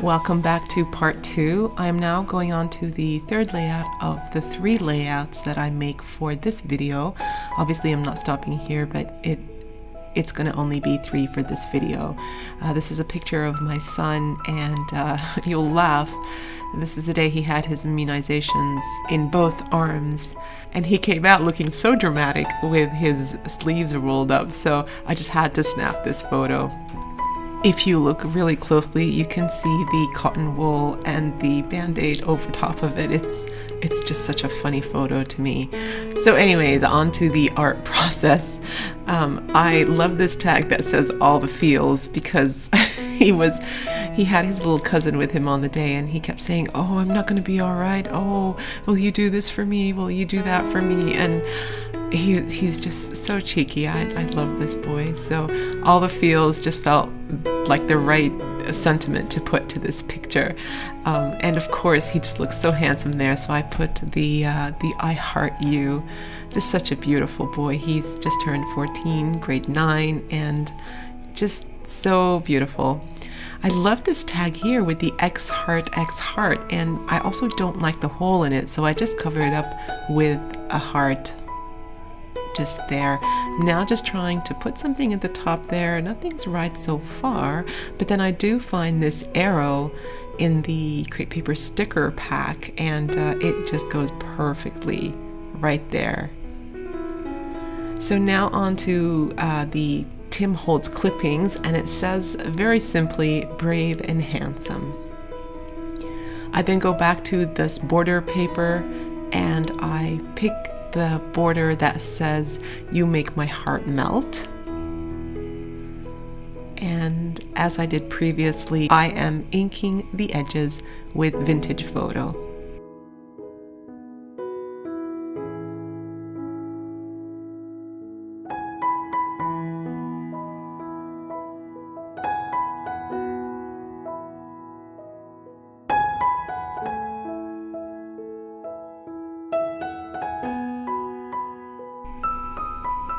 Welcome back to part 2. I am now going on to the third layout of the 3 layouts that I make for this video. Obviously I'm not stopping here, but it's going to only be 3 for this video. This is a picture of my son, and you'll laugh. This is the day he had his immunizations in both arms, and he came out looking so dramatic with his sleeves rolled up, so I just had to snap this photo. If you look really closely, you can see the cotton wool and the band-aid over top of it. It's just such a funny photo to me. So anyways, on to the art process. I love this tag that says all the feels, because he had his little cousin with him on the day, and he kept saying, "Oh, I'm not going to be all right. Oh, will you do this for me? Will you do that for me?" And he's just so cheeky. I love this boy. So all the feels just felt like the right sentiment to put to this picture. And of course, he just looks so handsome there. So I put the I heart you. Just such a beautiful boy. He's just turned 14, grade 9, and just so beautiful. I love this tag here with the X heart, and I also don't like the hole in it, so I just cover it up with a heart just there. Now just trying to put something at the top there. Nothing's right so far, but then I do find this arrow in the crepe paper sticker pack, and it just goes perfectly right there. So now on to the Tim Holtz clippings, and it says very simply, brave and handsome. I then go back to this border paper and I pick the border that says, "You make my heart melt." And as I did previously, I am inking the edges with vintage photo.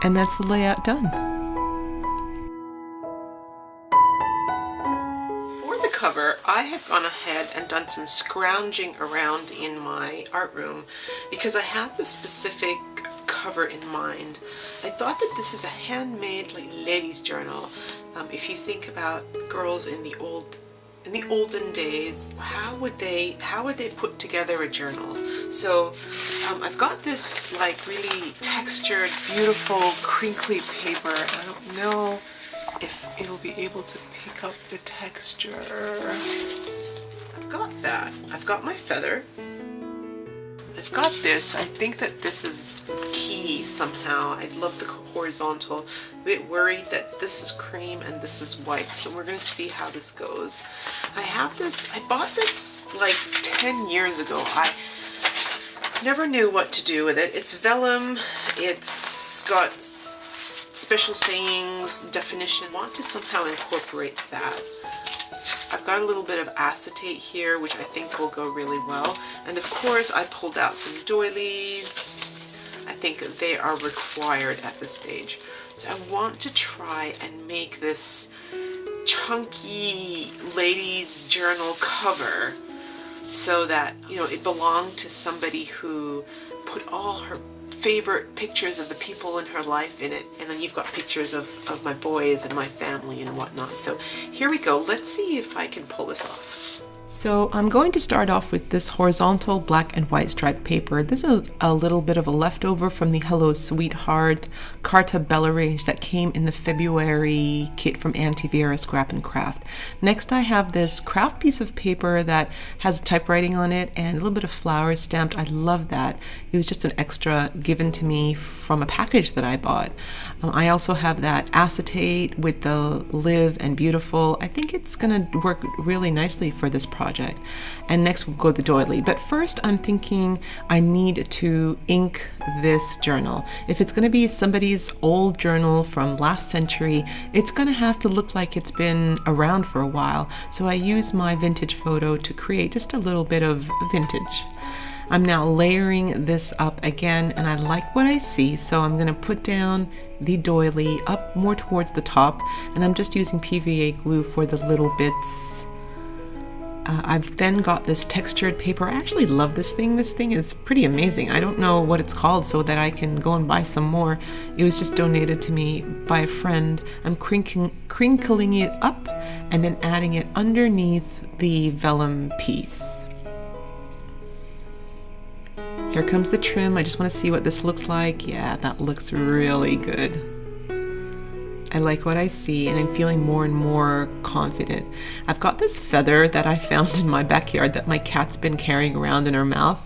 And that's the layout done. For the cover, I have gone ahead and done some scrounging around in my art room because I have this specific cover in mind. I thought that this is a handmade ladies' journal. If you think about girls in the olden days, how would they put together a journal? So I've got this really textured, beautiful, crinkly paper. I don't know if it'll be able to pick up the texture. I've got that. I've got my feather. I've got this. I think that this is key somehow. I love the horizontal. I'm a bit worried that this is cream and this is white, so we're gonna see how this goes. I have this. I bought this like 10 years ago. I never knew what to do with it. It's vellum. It's got special sayings, definition. I want to somehow incorporate that. I've got a little bit of acetate here, which I think will go really well. And of course, I pulled out some doilies. I think they are required at this stage. So I want to try and make this chunky ladies' journal cover so that, it belonged to somebody who put all her favorite pictures of the people in her life in it, and then you've got pictures of my boys and my family and whatnot. So here we go. Let's see if I can pull this off. So I'm going to start off with this horizontal black and white striped paper. This is a little bit of a leftover from the Hello Sweetheart Carta Bella range that came in the February kit from Auntie Vera Scrap and Craft. Next I have this craft piece of paper that has typewriting on it and a little bit of flowers stamped. I love that. It was just an extra given to me from a package that I bought. I also have that acetate with the Live and Beautiful. I think it's gonna work really nicely for this project. And next we'll go the doily. But first I'm thinking I need to ink this journal. If it's gonna be somebody's old journal from last century, it's gonna have to look like it's been around for a while. So I use my vintage photo to create just a little bit of vintage. I'm now layering this up again, and I like what I see, so I'm going to put down the doily up more towards the top, and I'm just using PVA glue for the little bits I've then got this textured paper. I actually love this thing. This thing is pretty amazing. I don't know what it's called so that I can go and buy some more. It was just donated to me by a friend. I'm crinkling it up and then adding it underneath the vellum piece. Here comes the trim. I just want to see what this looks like. Yeah, that looks really good. I like what I see, and I'm feeling more and more confident. I've got this feather that I found in my backyard that my cat's been carrying around in her mouth,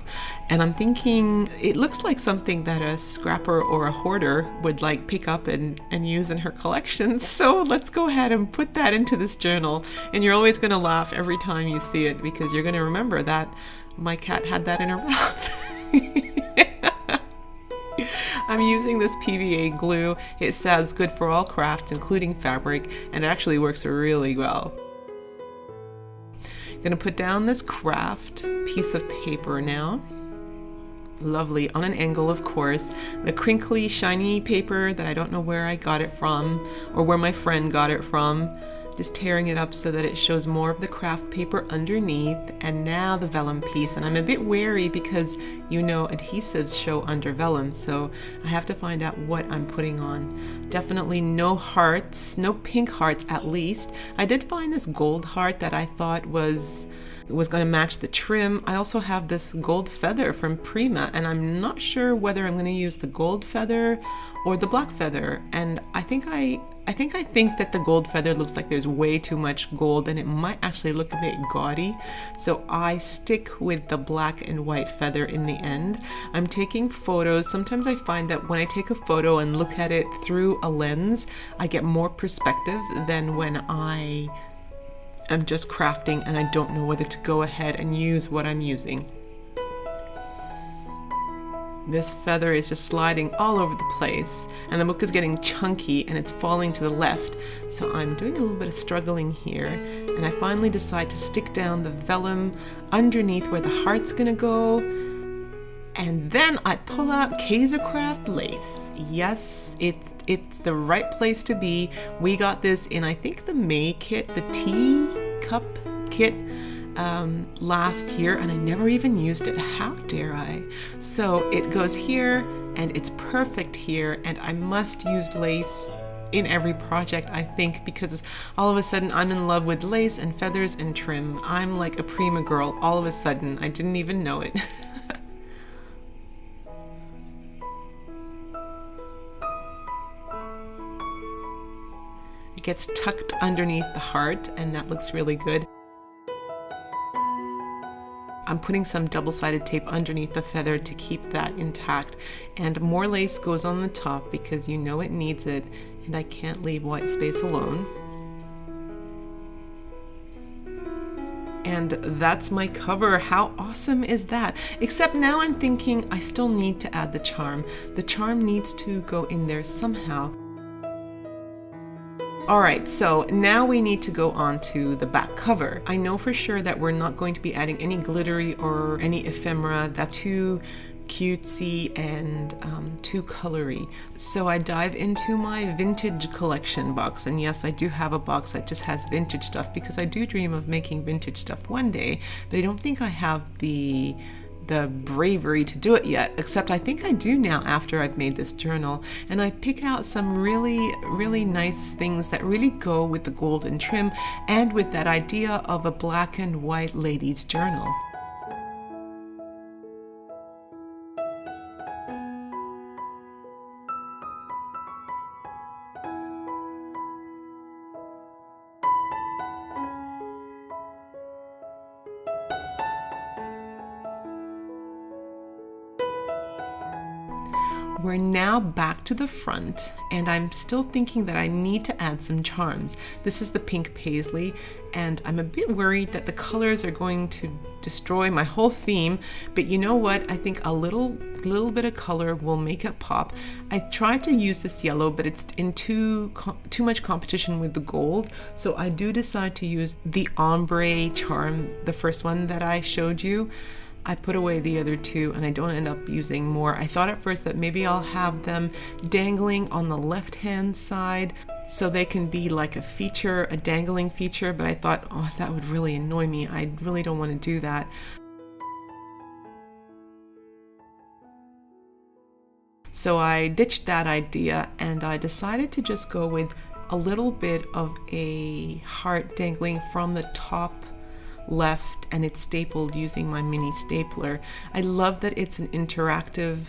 and I'm thinking it looks like something that a scrapper or a hoarder would like pick up and use in her collection. So let's go ahead and put that into this journal, and you're always going to laugh every time you see it because you're going to remember that my cat had that in her mouth. I'm using this PVA glue. It says good for all crafts, including fabric, and it actually works really well. I'm gonna put down this craft piece of paper now. Lovely, on an angle, of course. The crinkly, shiny paper that I don't know where I got it from or where my friend got it from. Just tearing it up so that it shows more of the craft paper underneath, and now the vellum piece. And I'm a bit wary because you know adhesives show under vellum, so I have to find out what I'm putting on. Definitely no hearts, no pink hearts at least. I did find this gold heart that I thought was going to match the trim. I also have this gold feather from Prima, and I'm not sure whether I'm going to use the gold feather or the black feather. And I think that the gold feather looks like there's way too much gold and it might actually look a bit gaudy. So I stick with the black and white feather in the end. I'm taking photos. Sometimes I find that when I take a photo and look at it through a lens, I get more perspective than when I'm just crafting and I don't know whether to go ahead and use what I'm using. This feather is just sliding all over the place, and the book is getting chunky and it's falling to the left. So I'm doing a little bit of struggling here, and I finally decide to stick down the vellum underneath where the heart's gonna go. And then I pull out Kaisercraft lace. Yes, it's the right place to be. We got this in, I think, the May kit, the tea cup kit, last year, and I never even used it. How dare I? So it goes here, and it's perfect here, and I must use lace in every project, I think, because all of a sudden I'm in love with lace and feathers and trim. I'm like a Prima girl all of a sudden. I didn't even know it. It gets tucked underneath the heart, and that looks really good. I'm putting some double-sided tape underneath the feather to keep that intact, and more lace goes on the top because you know it needs it, and I can't leave white space alone. And that's my cover. How awesome is that? Except now I'm thinking I still need to add the charm. The charm needs to go in there somehow. Alright, so now we need to go on to the back cover. I know for sure that we're not going to be adding any glittery or any ephemera. That's too cutesy and too colory. So I dive into my vintage collection box, and yes, I do have a box that just has vintage stuff because I do dream of making vintage stuff one day, but I don't think I have the bravery to do it yet, except I think I do now after I've made this journal. And I pick out some really nice things that really go with the golden trim and with that idea of a black and white ladies journal. We're now back to the front, and I'm still thinking that I need to add some charms. This is the pink paisley, and I'm a bit worried that the colors are going to destroy my whole theme, but you know what? I think a little bit of color will make it pop. I tried to use this yellow, but it's in too much competition with the gold, so I do decide to use the ombre charm, the first one that I showed you. I put away the other two and I don't end up using more. I thought at first that maybe I'll have them dangling on the left-hand side, so they can be like a feature, a dangling feature, but I thought, oh, that would really annoy me. I really don't want to do that. So I ditched that idea and I decided to just go with a little bit of a heart dangling from the top left, and it's stapled using my mini stapler. I love that it's an interactive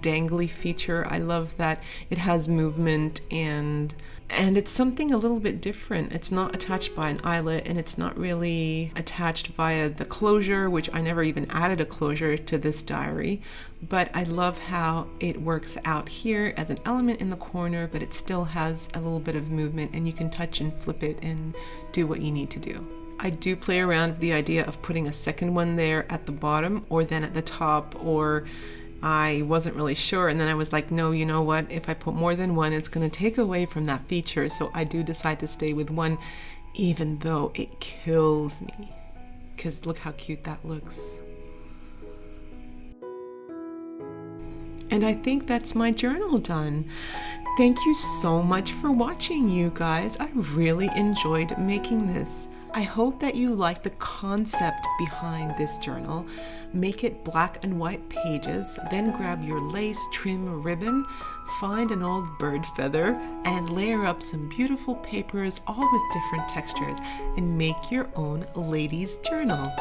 dangly feature. I love that it has movement and it's something a little bit different. It's not attached by an eyelet and it's not really attached via the closure, which I never even added a closure to this diary, but I love how it works out here as an element in the corner, but it still has a little bit of movement and you can touch and flip it and do what you need to do. I do play around with the idea of putting a second one there at the bottom or then at the top, or I wasn't really sure, and then I was like, no, you know what, if I put more than one it's going to take away from that feature, so I do decide to stay with one, even though it kills me, because look how cute that looks. And I think that's my journal done. Thank you so much for watching, you guys. I really enjoyed making this. I hope that you like the concept behind this journal. Make it black and white pages, then grab your lace trim ribbon, find an old bird feather, and layer up some beautiful papers, all with different textures, and make your own ladies' journal.